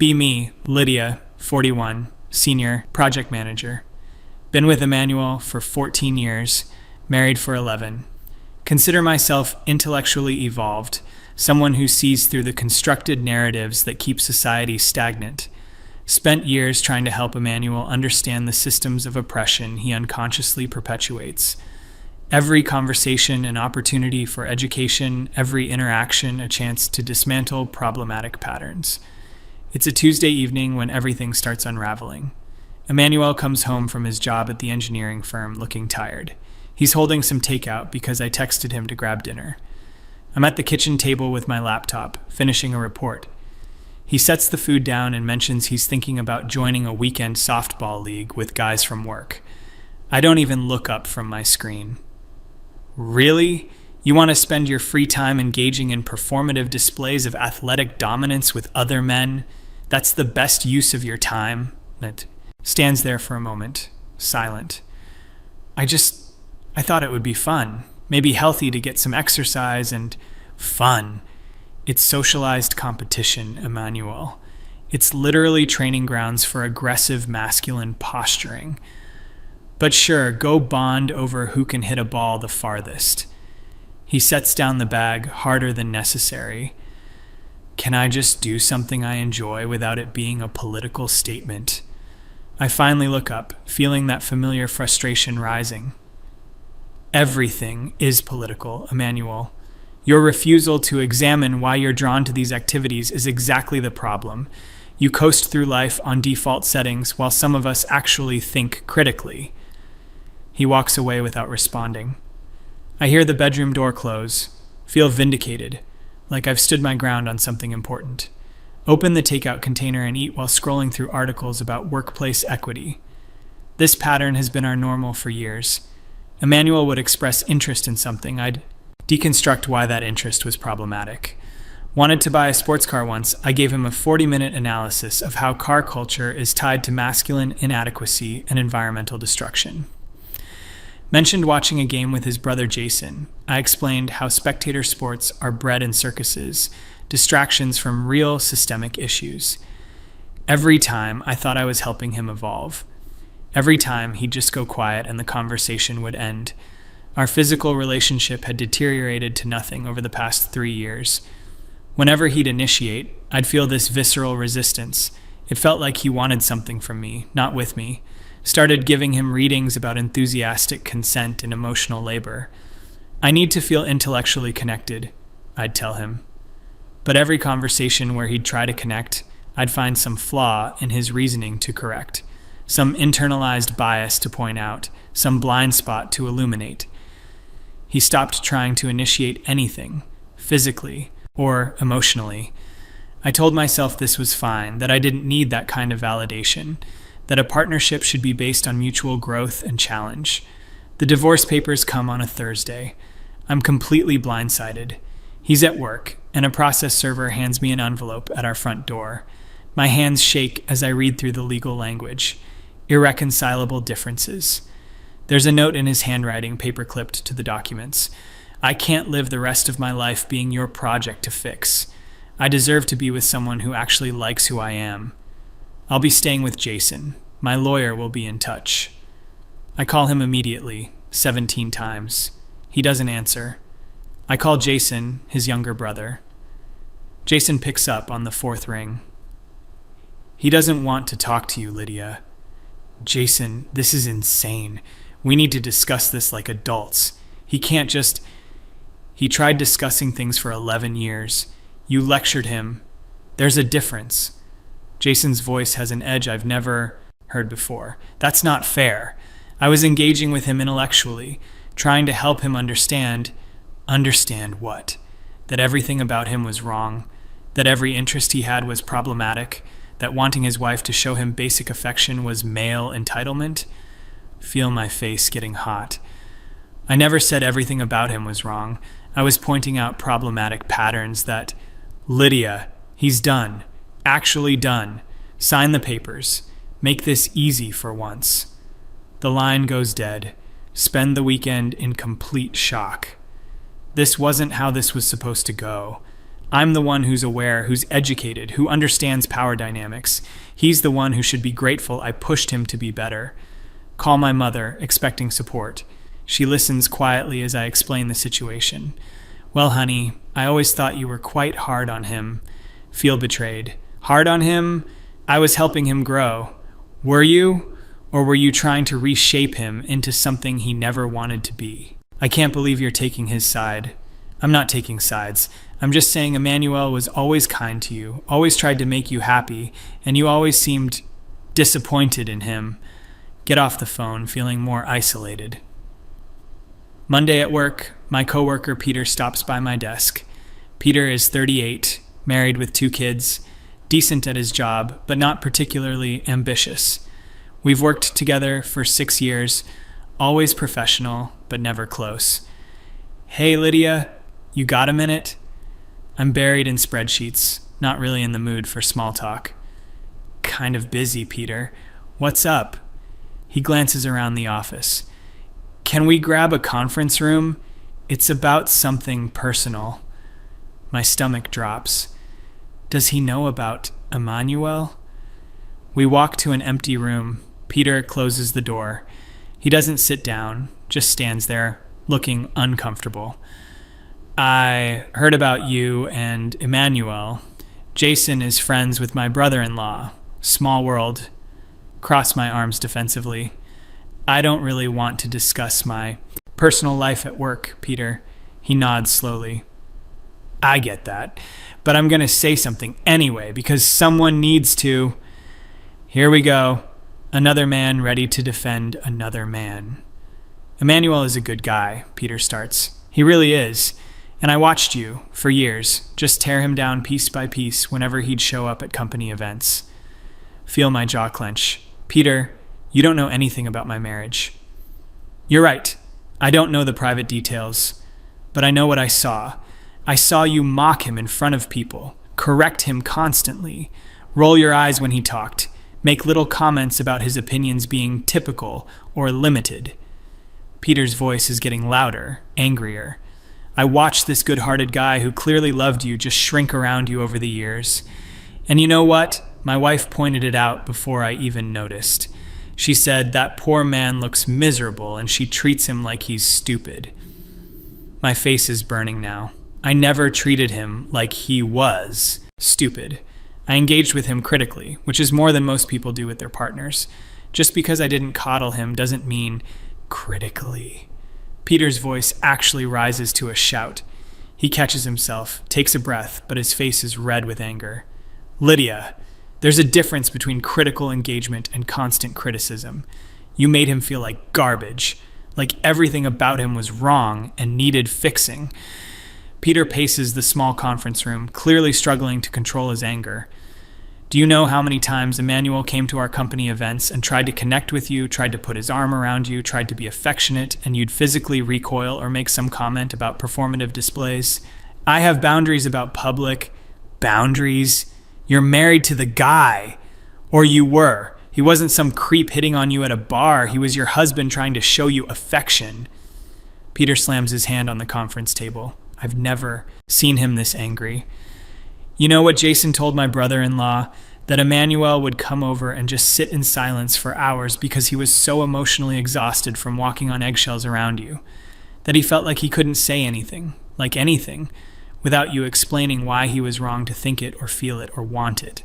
Be me, Lydia, 41, senior project manager. Been with Emmanuel for 14 years, married for 11. Consider myself intellectually evolved, someone who sees through the constructed narratives that keep society stagnant. Spent years trying to help Emmanuel understand the systems of oppression he unconsciously perpetuates. Every conversation an opportunity for education, every interaction a chance to dismantle problematic patterns. It's a Tuesday evening when everything starts unraveling. Emmanuel comes home from his job at the engineering firm looking tired. He's holding some takeout because I texted him to grab dinner. I'm at the kitchen table with my laptop, finishing a report. He sets the food down and mentions he's thinking about joining a weekend softball league with guys from work. I don't even look up from my screen. Really? You want to spend your free time engaging in performative displays of athletic dominance with other men? That's the best use of your time? It stands there for a moment, silent. I thought it would be fun, maybe healthy to get some exercise and fun. It's socialized competition, Emmanuel. It's literally training grounds for aggressive masculine posturing. But sure, go bond over who can hit a ball the farthest. He sets down the bag harder than necessary. Can I just do something I enjoy without it being a political statement? I finally look up, feeling that familiar frustration rising. Everything is political, Emmanuel. Your refusal to examine why you're drawn to these activities is exactly the problem. You coast through life on default settings while some of us actually think critically. He walks away without responding. I hear the bedroom door close, feel vindicated, like I've stood my ground on something important. Open the takeout container and eat while scrolling through articles about workplace equity. This pattern has been our normal for years. Emmanuel would express interest in something. I'd deconstruct why that interest was problematic. Wanted to buy a sports car once, I gave him a 40-minute analysis of how car culture is tied to masculine inadequacy and environmental destruction. Mentioned watching a game with his brother Jason. I explained how spectator sports are bred in circuses, distractions from real systemic issues. Every time, I thought I was helping him evolve. Every time, he'd just go quiet and the conversation would end. Our physical relationship had deteriorated to nothing over the past 3 years. Whenever he'd initiate, I'd feel this visceral resistance. It felt like he wanted something from me, not with me. Started giving him readings about enthusiastic consent and emotional labor. I need to feel intellectually connected, I'd tell him. But every conversation where he'd try to connect, I'd find some flaw in his reasoning to correct, some internalized bias to point out, some blind spot to illuminate. He stopped trying to initiate anything, physically or emotionally. I told myself this was fine, that I didn't need that kind of validation, that a partnership should be based on mutual growth and challenge. The divorce papers come on a Thursday. I'm completely blindsided. He's at work, and a process server hands me an envelope at our front door. My hands shake as I read through the legal language. Irreconcilable differences. There's a note in his handwriting paper-clipped to the documents. I can't live the rest of my life being your project to fix. I deserve to be with someone who actually likes who I am. I'll be staying with Jason. My lawyer will be in touch. I call him immediately, 17 times. He doesn't answer. I call Jason, his younger brother. Jason picks up on the 4th ring. He doesn't want to talk to you, Lydia. Jason, this is insane. We need to discuss this like adults. He can't just... He tried discussing things for 11 years. You lectured him. There's a difference. Jason's voice has an edge I've never heard before. That's not fair. I was engaging with him intellectually, trying to help him understand. Understand what? That everything about him was wrong, that every interest he had was problematic, that wanting his wife to show him basic affection was male entitlement? Feel my face getting hot. I never said everything about him was wrong. I was pointing out problematic patterns that, Lydia, he's done. Actually done. Sign the papers. Make this easy for once. The line goes dead. Spend the weekend in complete shock. This wasn't how this was supposed to go. I'm the one who's aware, who's educated, who understands power dynamics. He's the one who should be grateful I pushed him to be better. Call my mother, expecting support. She listens quietly as I explain the situation. Well, honey, I always thought you were quite hard on him. Feel betrayed. Hard on him? I was helping him grow. Were you? Or were you trying to reshape him into something he never wanted to be? I can't believe you're taking his side. I'm not taking sides. I'm just saying Emmanuel was always kind to you, always tried to make you happy, and you always seemed disappointed in him. Get off the phone, feeling more isolated. Monday at work, my coworker Peter stops by my desk. Peter is 38, married with 2 kids, decent at his job, but not particularly ambitious. We've worked together for 6 years, always professional, but never close. Hey, Lydia, you got a minute? I'm buried in spreadsheets, not really in the mood for small talk. Kind of busy, Peter. What's up? He glances around the office. Can we grab a conference room? It's about something personal. My stomach drops. Does he know about Emmanuel? We walk to an empty room. Peter closes the door. He doesn't sit down, just stands there, looking uncomfortable. I heard about you and Emmanuel. Jason is friends with my brother-in-law. Small world. Cross my arms defensively. I don't really want to discuss my personal life at work, Peter. He nods slowly. I get that, but I'm going to say something anyway because someone needs to. Here we go. Another man ready to defend another man. Emmanuel is a good guy, Peter starts. He really is. And I watched you, for years, just tear him down piece by piece whenever he'd show up at company events. Feel my jaw clench. Peter, you don't know anything about my marriage. You're right. I don't know the private details, but I know what I saw. I saw you mock him in front of people, correct him constantly, roll your eyes when he talked, make little comments about his opinions being typical or limited. Peter's voice is getting louder, angrier. I watched this good-hearted guy who clearly loved you just shrink around you over the years. And you know what? My wife pointed it out before I even noticed. She said that poor man looks miserable and she treats him like he's stupid. My face is burning now. I never treated him like he was stupid. I engaged with him critically, which is more than most people do with their partners. Just because I didn't coddle him doesn't mean critically. Peter's voice actually rises to a shout. He catches himself, takes a breath, but his face is red with anger. Lydia, there's a difference between critical engagement and constant criticism. You made him feel like garbage, like everything about him was wrong and needed fixing. Peter paces the small conference room, clearly struggling to control his anger. Do you know how many times Emmanuel came to our company events and tried to connect with you, tried to put his arm around you, tried to be affectionate, and you'd physically recoil or make some comment about performative displays? I have boundaries about public boundaries. You're married to the guy. Or you were. He wasn't some creep hitting on you at a bar. He was your husband trying to show you affection. Peter slams his hand on the conference table. I've never seen him this angry. You know what Jason told my brother-in-law? That Emmanuel would come over and just sit in silence for hours because he was so emotionally exhausted from walking on eggshells around you. That he felt like he couldn't say anything, like anything, without you explaining why he was wrong to think it or feel it or want it.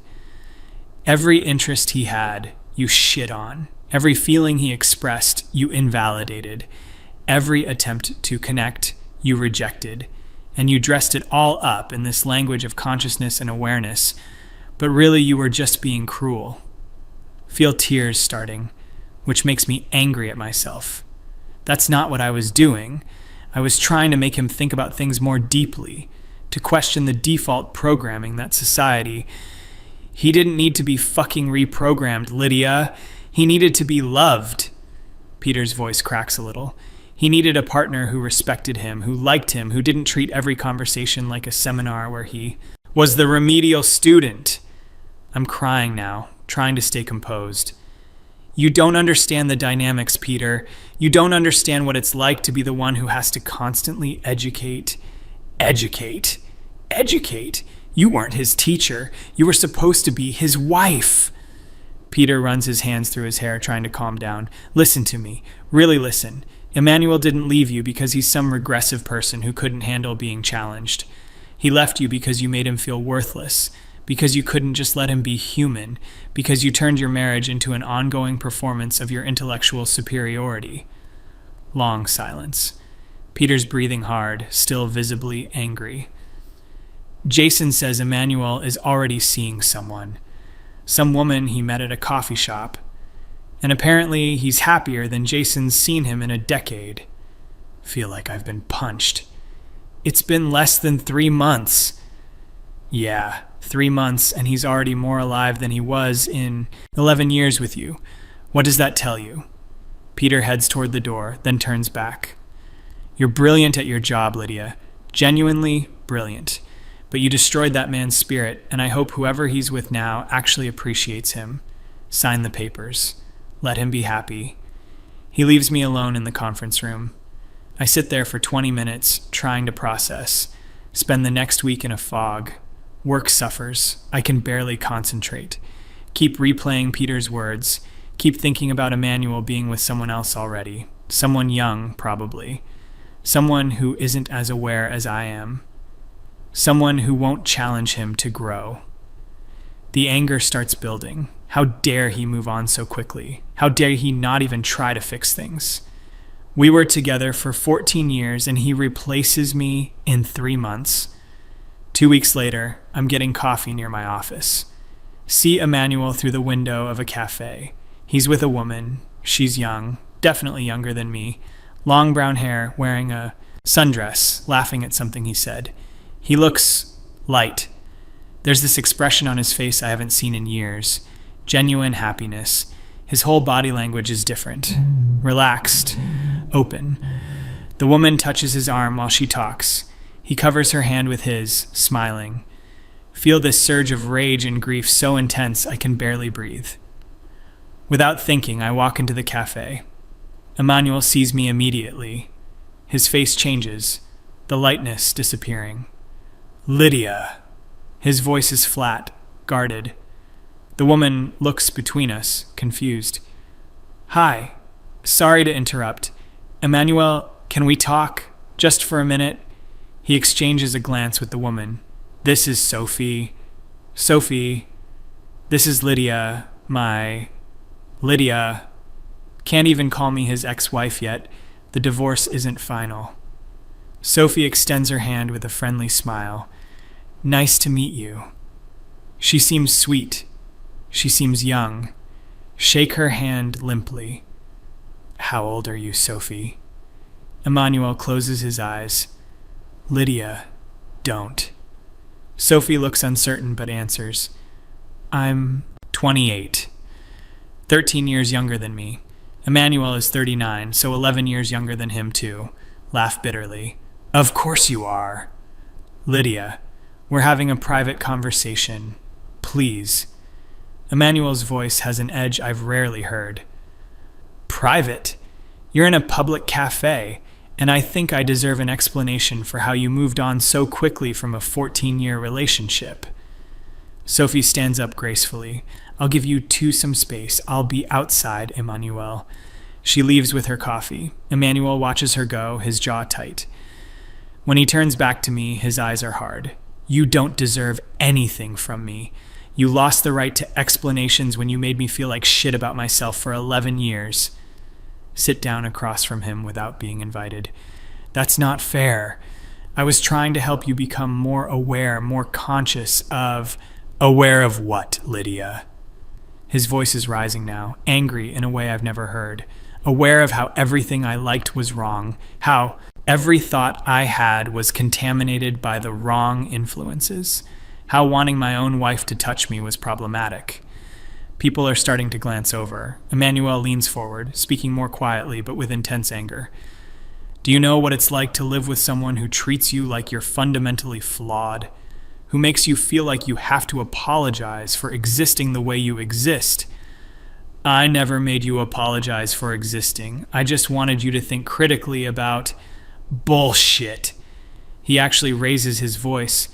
Every interest he had, you shit on. Every feeling he expressed, you invalidated. Every attempt to connect, you rejected. And you dressed it all up in this language of consciousness and awareness, but really you were just being cruel. Feel tears starting, which makes me angry at myself. That's not what I was doing. I was trying to make him think about things more deeply, to question the default programming that society. He didn't need to be fucking reprogrammed, Lydia. He needed to be loved. Peter's voice cracks a little. He needed a partner who respected him, who liked him, who didn't treat every conversation like a seminar where he was the remedial student. I'm crying now, trying to stay composed. You don't understand the dynamics, Peter. You don't understand what it's like to be the one who has to constantly educate, Educate? You weren't his teacher. You were supposed to be his wife. Peter runs his hands through his hair, trying to calm down. Listen to me. Really listen. Emmanuel didn't leave you because he's some regressive person who couldn't handle being challenged. He left you because you made him feel worthless, because you couldn't just let him be human, because you turned your marriage into an ongoing performance of your intellectual superiority. Long silence. Peter's breathing hard, still visibly angry. Jason says Emmanuel is already seeing someone. Some woman he met at a coffee shop. And apparently he's happier than Jason's seen him in a decade. Feel like I've been punched. It's been less than 3 months. Yeah, 3 months, and he's already more alive than he was in 11 years with you. What does that tell you? Peter heads toward the door, then turns back. You're brilliant at your job, Lydia. Genuinely brilliant. But you destroyed that man's spirit, and I hope whoever he's with now actually appreciates him. Sign the papers. Let him be happy. He leaves me alone in the conference room. I sit there for 20 minutes, trying to process. Spend the next week in a fog. Work suffers. I can barely concentrate. Keep replaying Peter's words. Keep thinking about Emmanuel being with someone else already. Someone young, probably. Someone who isn't as aware as I am. Someone who won't challenge him to grow. The anger starts building. How dare he move on so quickly? How dare he not even try to fix things? We were together for 14 years and he replaces me in 3 months. 2 weeks later, I'm getting coffee near my office. See Emmanuel through the window of a cafe. He's with a woman. She's young, definitely younger than me. Long brown hair, wearing a sundress, laughing at something he said. He looks light. There's this expression on his face I haven't seen in years. Genuine happiness. His whole body language is different. Relaxed. Open. The woman touches his arm while she talks. He covers her hand with his, smiling. Feel this surge of rage and grief so intense I can barely breathe. Without thinking, I walk into the cafe. Emmanuel sees me immediately. His face changes, the lightness disappearing. Lydia. His voice is flat, guarded. The woman looks between us, confused. Hi. Sorry to interrupt. Emmanuel, can we talk? Just for a minute? He exchanges a glance with the woman. This is Sophie. Sophie. This is Lydia, Lydia. Can't even call me his ex-wife yet. The divorce isn't final. Sophie extends her hand with a friendly smile. Nice to meet you. She seems sweet. She seems young. Shake her hand limply. How old are you, Sophie? Emmanuel closes his eyes. Lydia, don't. Sophie looks uncertain but answers. I'm 28. 13 years younger than me. Emmanuel is 39, so 11 years younger than him too. Laugh bitterly. Of course you are. Lydia, we're having a private conversation. Please. Emmanuel's voice has an edge I've rarely heard. Private? You're in a public cafe, and I think I deserve an explanation for how you moved on so quickly from a 14-year relationship. Sophie stands up gracefully. I'll give you some space. I'll be outside, Emmanuel. She leaves with her coffee. Emmanuel watches her go, his jaw tight. When he turns back to me, his eyes are hard. You don't deserve anything from me. You lost the right to explanations when you made me feel like shit about myself for 11 years. Sit down across from him without being invited. That's not fair. I was trying to help you become more aware, more conscious of... Aware of what, Lydia? His voice is rising now, angry in a way I've never heard. Aware of how everything I liked was wrong, how every thought I had was contaminated by the wrong influences, how wanting my own wife to touch me was problematic. People are starting to glance over. Emmanuel leans forward, speaking more quietly but with intense anger. Do you know what it's like to live with someone who treats you like you're fundamentally flawed? Who makes you feel like you have to apologize for existing the way you exist? I never made you apologize for existing. I just wanted you to think critically about bullshit. He actually raises his voice.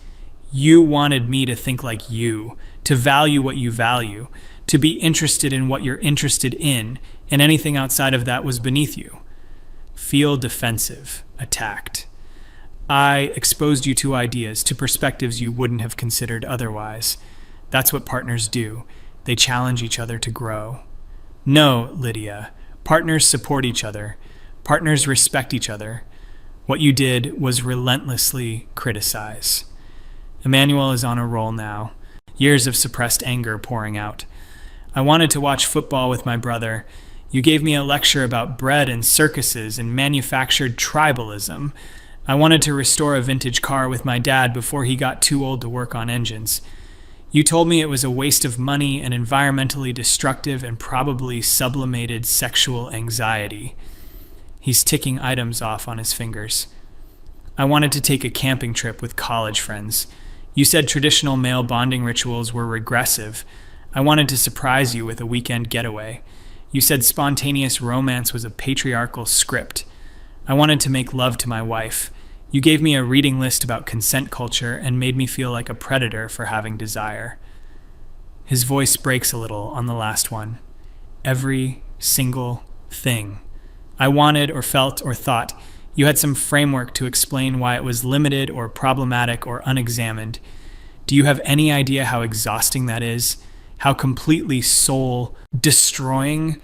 You wanted me to think like you, to value what you value, to be interested in what you're interested in, and anything outside of that was beneath you. Feel defensive, attacked. I exposed you to ideas, to perspectives you wouldn't have considered otherwise. That's what partners do. They challenge each other to grow. No, Lydia. Partners support each other. Partners respect each other. What you did was relentlessly criticize. Emmanuel is on a roll now. Years of suppressed anger pouring out. I wanted to watch football with my brother. You gave me a lecture about bread and circuses and manufactured tribalism. I wanted to restore a vintage car with my dad before he got too old to work on engines. You told me it was a waste of money and environmentally destructive and probably sublimated sexual anxiety. He's ticking items off on his fingers. I wanted to take a camping trip with college friends. You said traditional male bonding rituals were regressive. I wanted to surprise you with a weekend getaway. You said spontaneous romance was a patriarchal script. I wanted to make love to my wife. You gave me a reading list about consent culture and made me feel like a predator for having desire. His voice breaks a little on the last one. Every single thing. I wanted or felt or thought. You had some framework to explain why it was limited or problematic or unexamined. Do you have any idea how exhausting that is? How completely soul-destroying?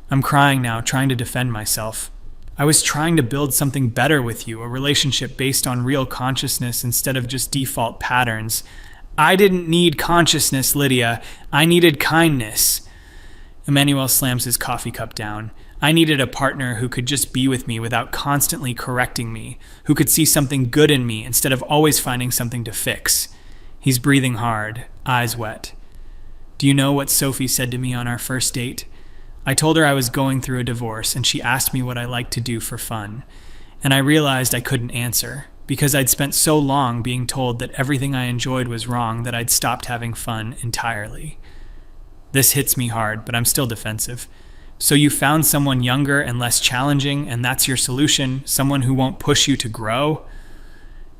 I'm crying now, trying to defend myself. I was trying to build something better with you, a relationship based on real consciousness instead of just default patterns. I didn't need consciousness, Lydia. I needed kindness. Emmanuel slams his coffee cup down. I needed a partner who could just be with me without constantly correcting me, who could see something good in me instead of always finding something to fix. He's breathing hard, eyes wet. Do you know what Sophie said to me on our first date? I told her I was going through a divorce, and she asked me what I liked to do for fun. And I realized I couldn't answer, because I'd spent so long being told that everything I enjoyed was wrong that I'd stopped having fun entirely. This hits me hard, but I'm still defensive. So you found someone younger and less challenging, and that's your solution? Someone who won't push you to grow?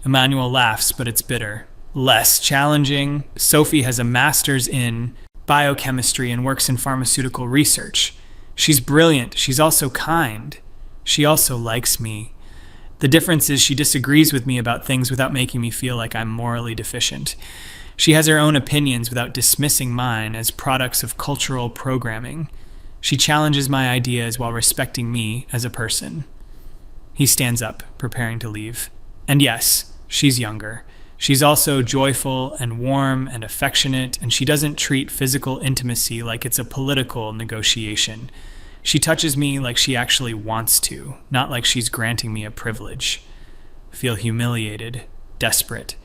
Emmanuel laughs, but it's bitter. Less challenging? Sophie has a master's in biochemistry and works in pharmaceutical research. She's brilliant. She's also kind. She also likes me. The difference is she disagrees with me about things without making me feel like I'm morally deficient. She has her own opinions without dismissing mine as products of cultural programming. She challenges my ideas while respecting me as a person. He stands up, preparing to leave. And yes, she's younger. She's also joyful and warm and affectionate, and she doesn't treat physical intimacy like it's a political negotiation. She touches me like she actually wants to, not like she's granting me a privilege. Feel humiliated, desperate.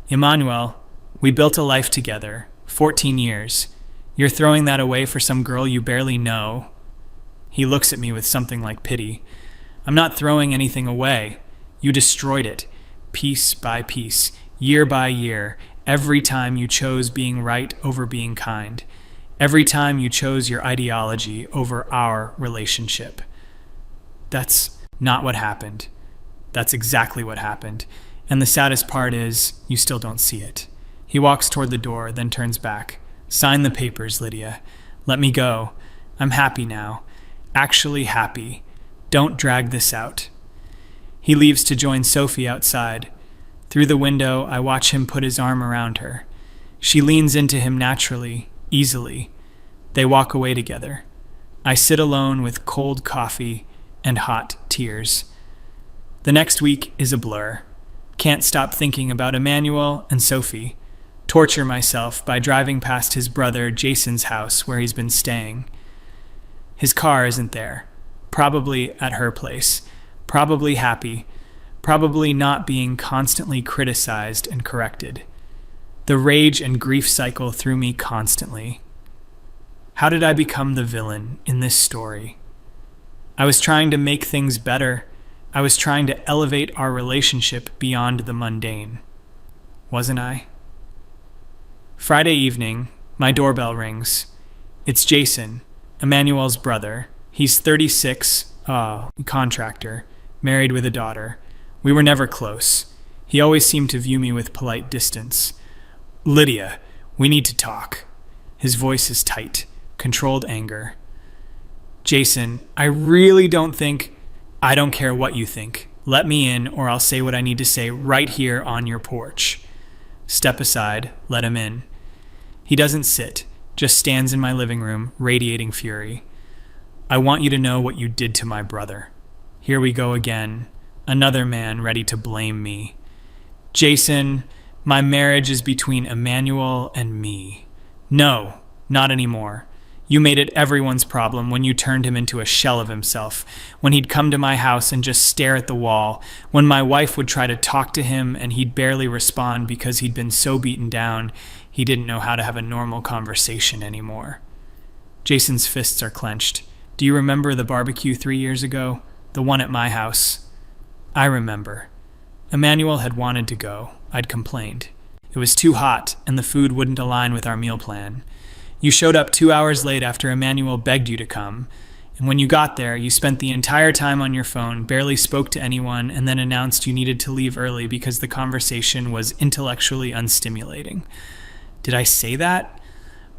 Emmanuel, we built a life together, 14 years. You're throwing that away for some girl you barely know. He looks at me with something like pity. I'm not throwing anything away. You destroyed it, piece by piece. Year by year, every time you chose being right over being kind. Every time you chose your ideology over our relationship. That's not what happened. That's exactly what happened. And the saddest part is, you still don't see it. He walks toward the door, then turns back. Sign the papers, Lydia. Let me go. I'm happy now. Actually happy. Don't drag this out. He leaves to join Sophie outside. Through the window, I watch him put his arm around her. She leans into him naturally, easily. They walk away together. I sit alone with cold coffee and hot tears. The next week is a blur. Can't stop thinking about Emmanuel and Sophie. Torture myself by driving past his brother Jason's house where he's been staying. His car isn't there. Probably at her place. Probably happy. Probably not being constantly criticized and corrected. The rage and grief cycle through me constantly. How did I become the villain in this story? I was trying to make things better. I was trying to elevate our relationship beyond the mundane. Wasn't I? Friday evening, my doorbell rings. It's Jason, Emmanuel's brother. He's 36, contractor, married with a daughter. We were never close. He always seemed to view me with polite distance. "Lydia, we need to talk." His voice is tight, controlled anger. "Jason, I really don't think—" "I don't care what you think. Let me in, or I'll say what I need to say right here on your porch." Step aside, let him in. He doesn't sit, just stands in my living room, radiating fury. "I want you to know what you did to my brother." Here we go again. Another man ready to blame me. "Jason, my marriage is between Emmanuel and me." "No, not anymore. You made it everyone's problem when you turned him into a shell of himself, when he'd come to my house and just stare at the wall, when my wife would try to talk to him and he'd barely respond because he'd been so beaten down he didn't know how to have a normal conversation anymore." Jason's fists are clenched. "Do you remember the barbecue 3 years ago? The one at my house?" "I remember. Emmanuel had wanted to go. I'd complained. It was too hot, and the food wouldn't align with our meal plan. You showed up 2 hours late after Emmanuel begged you to come, and when you got there, you spent the entire time on your phone, barely spoke to anyone, and then announced you needed to leave early because the conversation was intellectually unstimulating." Did I say that?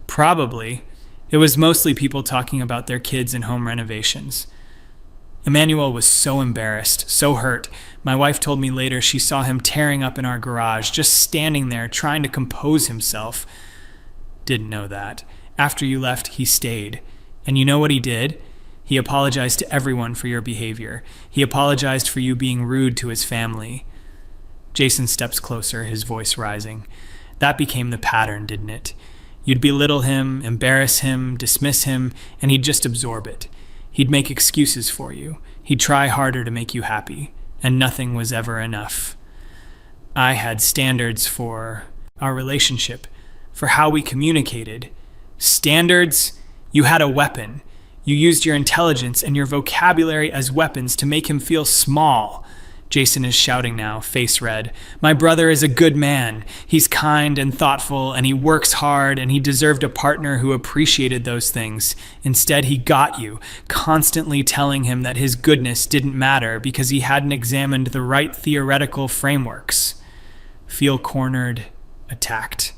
Probably. It was mostly people talking about their kids and home renovations. Emmanuel was so embarrassed, so hurt. My wife told me later she saw him tearing up in our garage, just standing there trying to compose himself. Didn't know that. After you left, he stayed. And you know what he did? He apologized to everyone for your behavior. He apologized for you being rude to his family. Jason steps closer, his voice rising. That became the pattern, didn't it? You'd belittle him, embarrass him, dismiss him, and he'd just absorb it. He'd make excuses for you. He'd try harder to make you happy, and nothing was ever enough. I had standards for our relationship, for how we communicated. Standards? You had a weapon. You used your intelligence and your vocabulary as weapons to make him feel small. Jason is shouting now, face red. My brother is a good man. He's kind and thoughtful, and he works hard, and he deserved a partner who appreciated those things. Instead, he got you, constantly telling him that his goodness didn't matter because he hadn't examined the right theoretical frameworks. Feel cornered, attacked.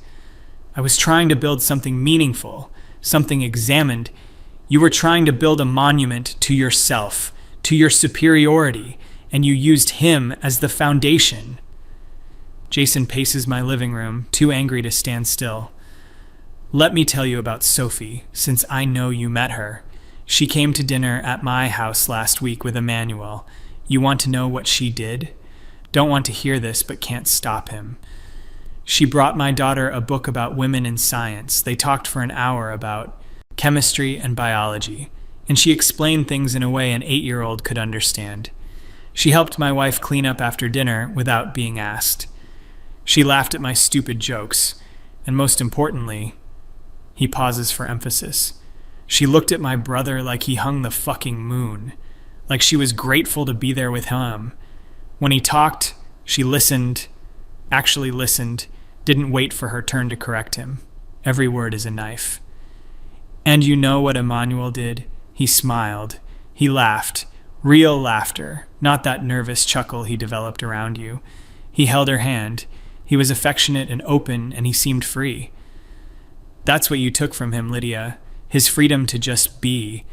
I was trying to build something meaningful, something examined. You were trying to build a monument to yourself, to your superiority, and you used him as the foundation. Jason paces my living room, too angry to stand still. Let me tell you about Sophie, since I know you met her. She came to dinner at my house last week with Emmanuel. You want to know what she did? Don't want to hear this, but can't stop him. She brought my daughter a book about women in science. They talked for an hour about chemistry and biology, and she explained things in a way an 8-year-old could understand. She helped my wife clean up after dinner without being asked. She laughed at my stupid jokes, and most importantly, he pauses for emphasis. She looked at my brother like he hung the fucking moon, like she was grateful to be there with him. When he talked, she listened, actually listened, didn't wait for her turn to correct him. Every word is a knife. And you know what Emmanuel did? He smiled. He laughed. Real laughter, not that nervous chuckle he developed around you. He held her hand. He was affectionate and open, and he seemed free. That's what you took from him, Lydia. His freedom to just be.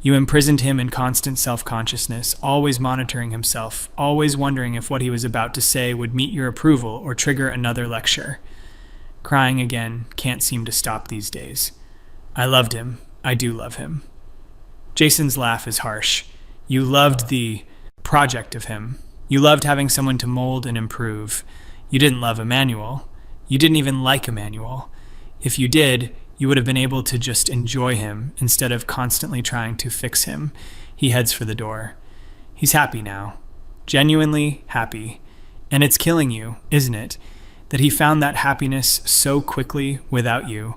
You imprisoned him in constant self-consciousness, always monitoring himself, always wondering if what he was about to say would meet your approval or trigger another lecture. Crying again, can't seem to stop these days. I loved him. I do love him. Jason's laugh is harsh. You loved the project of him. You loved having someone to mold and improve. You didn't love Emmanuel. You didn't even like Emmanuel. If you did, you would have been able to just enjoy him instead of constantly trying to fix him. He heads for the door. He's happy now. Genuinely happy. And it's killing you, isn't it? That he found that happiness so quickly without you.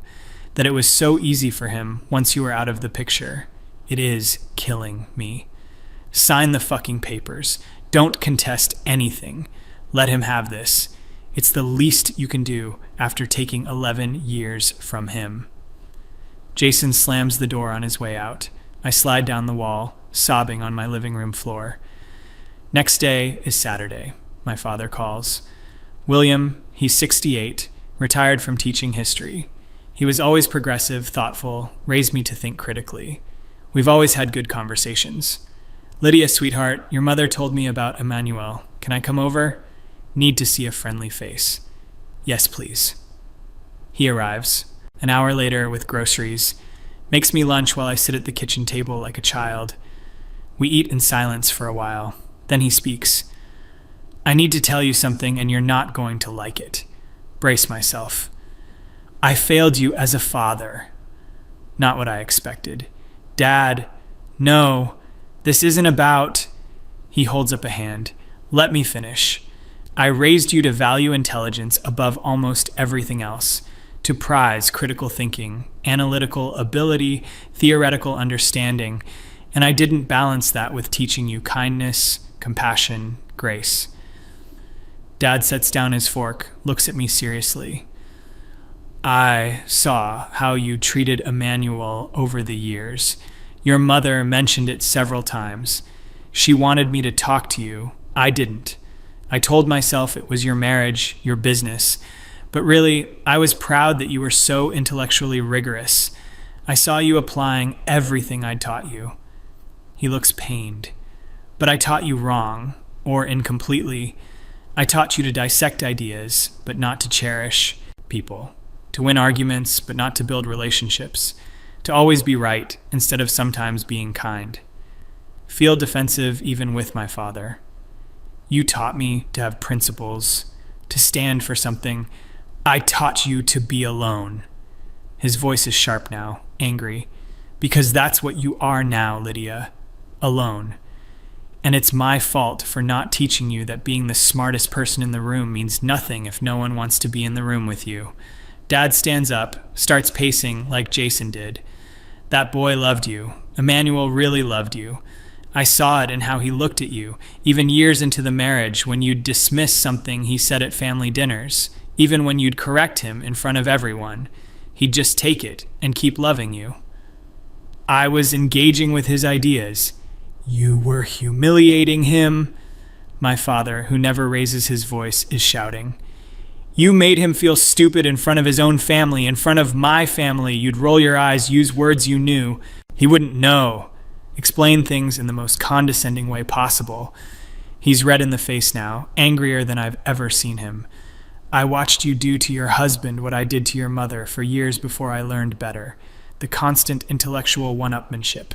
That it was so easy for him once you were out of the picture. It is killing me. Sign the fucking papers. Don't contest anything. Let him have this. It's the least you can do after taking 11 years from him. Jason slams the door on his way out. I slide down the wall, sobbing on my living room floor. Next day is Saturday. My father calls. William, he's 68, retired from teaching history. He was always progressive, thoughtful, raised me to think critically. We've always had good conversations. Lydia, sweetheart, your mother told me about Emmanuel. Can I come over? Need to see a friendly face. Yes, please. He arrives, an hour later with groceries, makes me lunch while I sit at the kitchen table like a child. We eat in silence for a while. Then he speaks. I need to tell you something and you're not going to like it. Brace myself. I failed you as a father. Not what I expected. Dad, no, this isn't about... He holds up a hand. Let me finish. I raised you to value intelligence above almost everything else, to prize critical thinking, analytical ability, theoretical understanding, and I didn't balance that with teaching you kindness, compassion, grace. Dad sets down his fork, looks at me seriously. I saw how you treated Emmanuel over the years. Your mother mentioned it several times. She wanted me to talk to you. I didn't. I told myself it was your marriage, your business. But really, I was proud that you were so intellectually rigorous. I saw you applying everything I'd taught you. He looks pained. But I taught you wrong, or incompletely. I taught you to dissect ideas, but not to cherish people. To win arguments, but not to build relationships. To always be right, instead of sometimes being kind. Feel defensive even with my father. You taught me to have principles, to stand for something. I taught you to be alone. His voice is sharp now, angry. Because that's what you are now, Lydia. Alone. And it's my fault for not teaching you that being the smartest person in the room means nothing if no one wants to be in the room with you. Dad stands up, starts pacing like Jason did. That boy loved you. Emmanuel really loved you. I saw it in how he looked at you, even years into the marriage when you'd dismiss something he said at family dinners, even when you'd correct him in front of everyone. He'd just take it and keep loving you. I was engaging with his ideas. You were humiliating him. My father, who never raises his voice, is shouting. You made him feel stupid in front of his own family, in front of my family. You'd roll your eyes, use words you knew. He wouldn't know. Explain things in the most condescending way possible. He's red in the face now, angrier than I've ever seen him. I watched you do to your husband what I did to your mother for years before I learned better. The constant intellectual one-upmanship.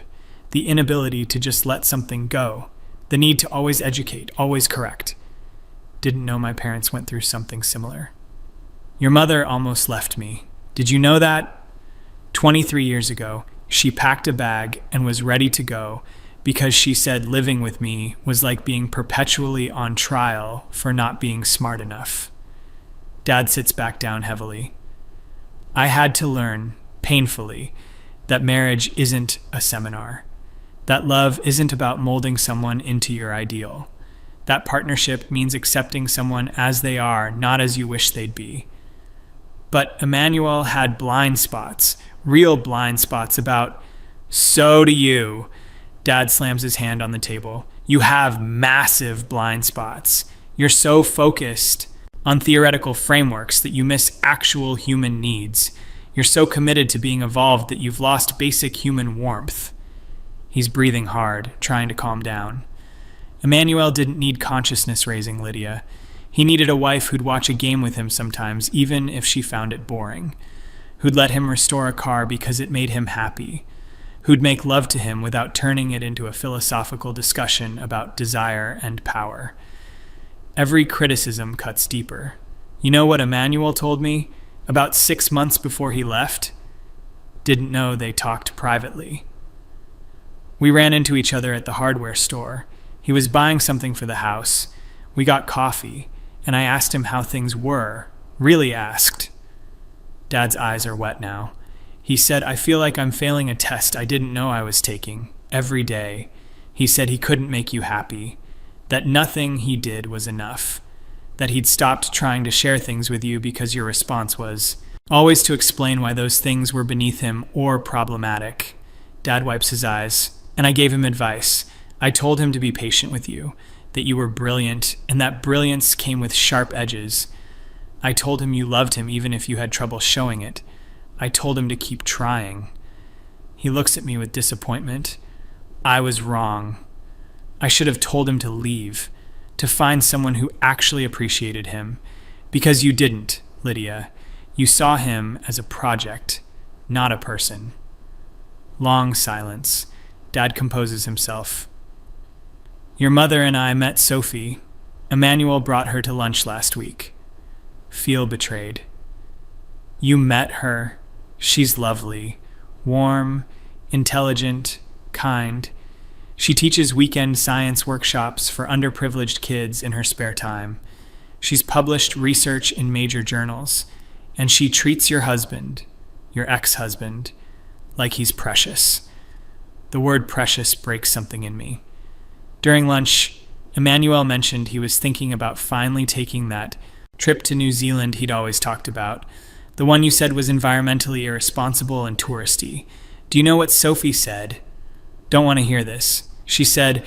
The inability to just let something go. The need to always educate, always correct. Didn't know my parents went through something similar. Your mother almost left me. Did you know that? 23 years ago, she packed a bag and was ready to go because she said living with me was like being perpetually on trial for not being smart enough. Dad sits back down heavily. I had to learn, painfully, that marriage isn't a seminar. That love isn't about molding someone into your ideal. That partnership means accepting someone as they are, not as you wish they'd be. But Emmanuel had blind spots, real blind spots about, so do you. Dad slams his hand on the table. You have massive blind spots. You're so focused on theoretical frameworks that you miss actual human needs. You're so committed to being evolved that you've lost basic human warmth. He's breathing hard, trying to calm down. Emmanuel didn't need consciousness raising, Lydia. He needed a wife who'd watch a game with him sometimes, even if she found it boring. Who'd let him restore a car because it made him happy. Who'd make love to him without turning it into a philosophical discussion about desire and power. Every criticism cuts deeper. You know what Emmanuel told me? About 6 months before he left? Didn't know they talked privately. We ran into each other at the hardware store. He was buying something for the house. We got coffee, and I asked him how things were. Really asked. Dad's eyes are wet now. He said, I feel like I'm failing a test I didn't know I was taking, every day. He said he couldn't make you happy, that nothing he did was enough, that he'd stopped trying to share things with you because your response was always to explain why those things were beneath him or problematic. Dad wipes his eyes, and I gave him advice. I told him to be patient with you, that you were brilliant, and that brilliance came with sharp edges. I told him you loved him even if you had trouble showing it. I told him to keep trying. He looks at me with disappointment. I was wrong. I should have told him to leave, to find someone who actually appreciated him. Because you didn't, Lydia. You saw him as a project, not a person. Long silence. Dad composes himself. Your mother and I met Sophie. Emmanuel brought her to lunch last week. Feel betrayed. You met her. She's lovely, warm, intelligent, kind. She teaches weekend science workshops for underprivileged kids in her spare time. She's published research in major journals, and she treats your husband, your ex-husband, like he's precious. The word precious breaks something in me. During lunch, Emmanuel mentioned he was thinking about finally taking that trip to New Zealand he'd always talked about, the one you said was environmentally irresponsible and touristy. Do you know what Sophie said? Don't want to hear this. She said,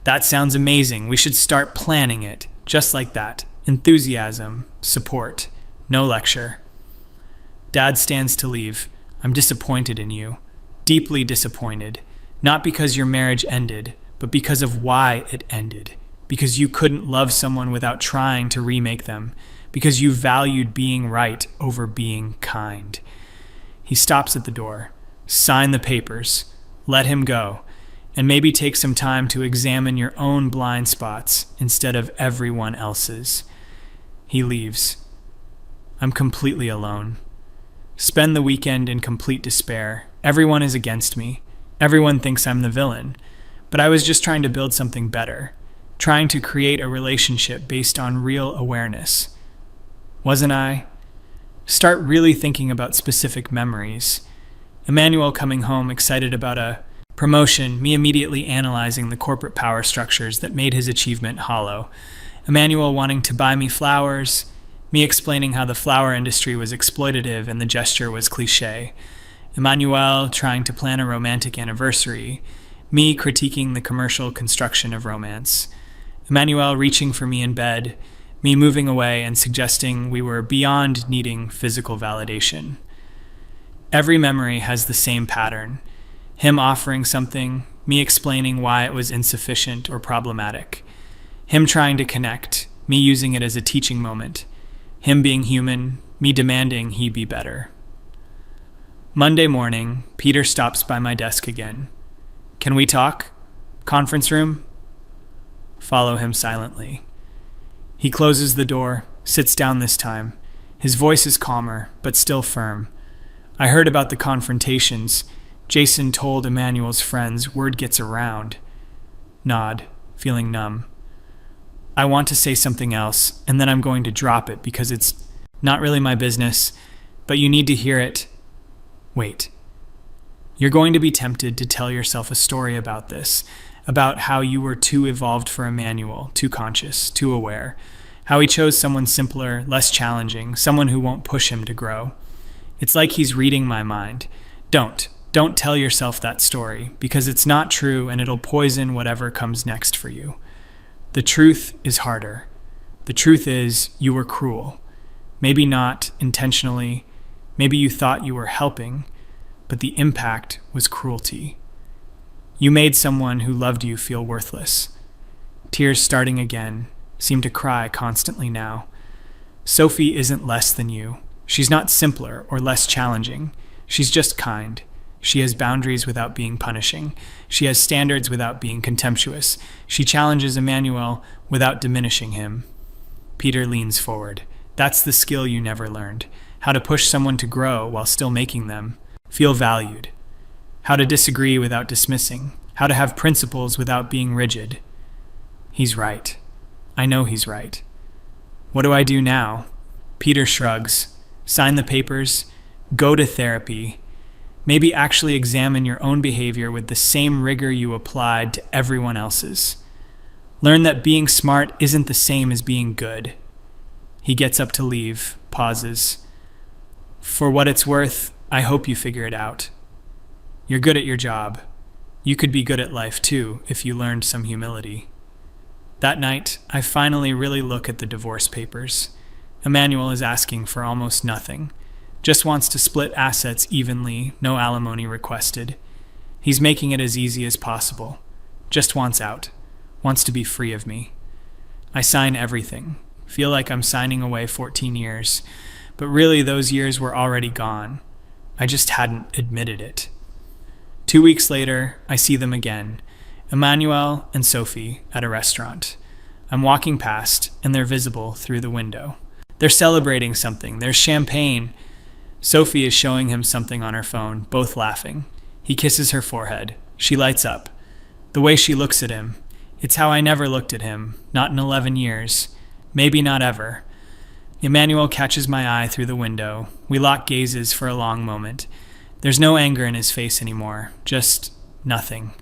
that sounds amazing. We should start planning it. Just like that. Enthusiasm, support, no lecture. Dad stands to leave. I'm disappointed in you. Deeply disappointed. Not because your marriage ended, but because of why it ended. Because you couldn't love someone without trying to remake them. Because you valued being right over being kind. He stops at the door. Sign the papers. Let him go. And maybe take some time to examine your own blind spots instead of everyone else's. He leaves. I'm completely alone. Spend the weekend in complete despair. Everyone is against me. Everyone thinks I'm the villain. But I was just trying to build something better. Trying to create a relationship based on real awareness. Wasn't I? Start really thinking about specific memories. Emmanuel coming home excited about a promotion, me immediately analyzing the corporate power structures that made his achievement hollow. Emmanuel wanting to buy me flowers, me explaining how the flower industry was exploitative and the gesture was cliché. Emmanuel trying to plan a romantic anniversary, me critiquing the commercial construction of romance. Emmanuel reaching for me in bed, me moving away and suggesting we were beyond needing physical validation. Every memory has the same pattern. Him offering something, me explaining why it was insufficient or problematic. Him trying to connect, me using it as a teaching moment. Him being human, me demanding he be better. Monday morning, Peter stops by my desk again. Can we talk? Conference room? Follow him silently. He closes the door, sits down this time. His voice is calmer, but still firm. I heard about the confrontations. Jason told Emmanuel's friends word gets around. Nod, feeling numb. I want to say something else, and then I'm going to drop it because it's not really my business, but you need to hear it. Wait. You're going to be tempted to tell yourself a story about this, about how you were too evolved for Emmanuel, too conscious, too aware, how he chose someone simpler, less challenging, someone who won't push him to grow. It's like he's reading my mind. Don't tell yourself that story, because it's not true and it'll poison whatever comes next for you. The truth is harder. The truth is you were cruel. Maybe not intentionally, maybe you thought you were helping, but the impact was cruelty. You made someone who loved you feel worthless. Tears starting again, seem to cry constantly now. Sophie isn't less than you. She's not simpler or less challenging. She's just kind. She has boundaries without being punishing. She has standards without being contemptuous. She challenges Emmanuel without diminishing him. Peter leans forward. That's the skill you never learned. How to push someone to grow while still making them feel valued. How to disagree without dismissing. How to have principles without being rigid. He's right. I know he's right. What do I do now? Peter shrugs. Sign the papers. Go to therapy. Maybe actually examine your own behavior with the same rigor you applied to everyone else's. Learn that being smart isn't the same as being good. He gets up to leave, pauses. For what it's worth, I hope you figure it out. You're good at your job. You could be good at life too if you learned some humility. That night, I finally really look at the divorce papers. Emmanuel is asking for almost nothing. Just wants to split assets evenly, no alimony requested. He's making it as easy as possible. Just wants out. Wants to be free of me. I sign everything. Feel like I'm signing away 14 years. But really, those years were already gone. I just hadn't admitted it. 2 weeks later, I see them again. Emmanuel and Sophie at a restaurant. I'm walking past, and they're visible through the window. They're celebrating something. There's champagne. Sophie is showing him something on her phone, both laughing. He kisses her forehead. She lights up. The way she looks at him. It's how I never looked at him, not in 11 years. Maybe not ever. Emmanuel catches my eye through the window. We lock gazes for a long moment. There's no anger in his face anymore, just nothing.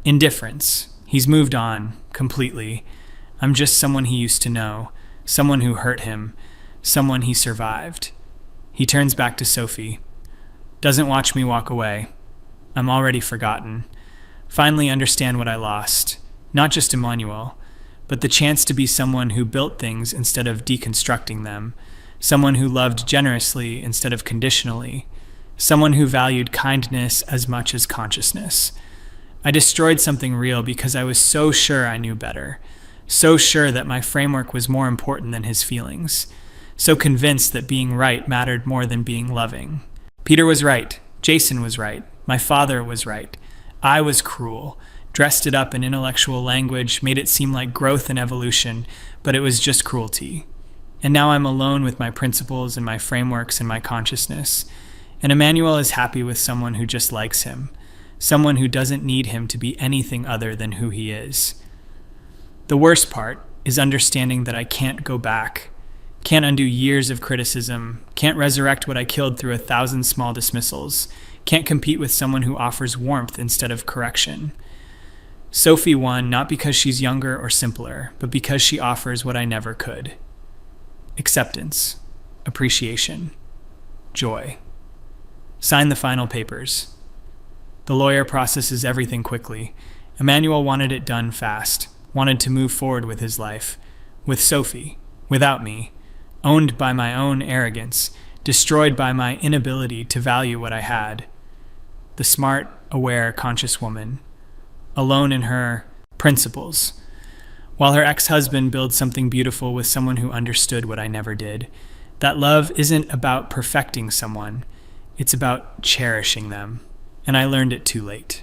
Indifference. He's moved on, completely. I'm just someone he used to know, someone who hurt him, someone he survived. He turns back to Sophie. Doesn't watch me walk away. I'm already forgotten. Finally understand what I lost. Not just Emmanuel, but the chance to be someone who built things instead of deconstructing them, someone who loved generously instead of conditionally, someone who valued kindness as much as consciousness. I destroyed something real because I was so sure I knew better, so sure that my framework was more important than his feelings, so convinced that being right mattered more than being loving. Peter was right. Jason was right. My father was right. I was cruel, dressed it up in intellectual language, made it seem like growth and evolution, but it was just cruelty. And now I'm alone with my principles and my frameworks and my consciousness. And Emmanuel is happy with someone who just likes him, someone who doesn't need him to be anything other than who he is. The worst part is understanding that I can't go back, can't undo years of criticism, can't resurrect what I killed through 1,000 small dismissals, can't compete with someone who offers warmth instead of correction. Sophie won not because she's younger or simpler, but because she offers what I never could. Acceptance, appreciation, joy. Sign the final papers. The lawyer processes everything quickly. Emmanuel wanted it done fast, wanted to move forward with his life, with Sophie, without me, owned by my own arrogance, destroyed by my inability to value what I had. The smart, aware, conscious woman, alone in her principles, while her ex-husband builds something beautiful with someone who understood what I never did. That love isn't about perfecting someone, it's about cherishing them, and I learned it too late.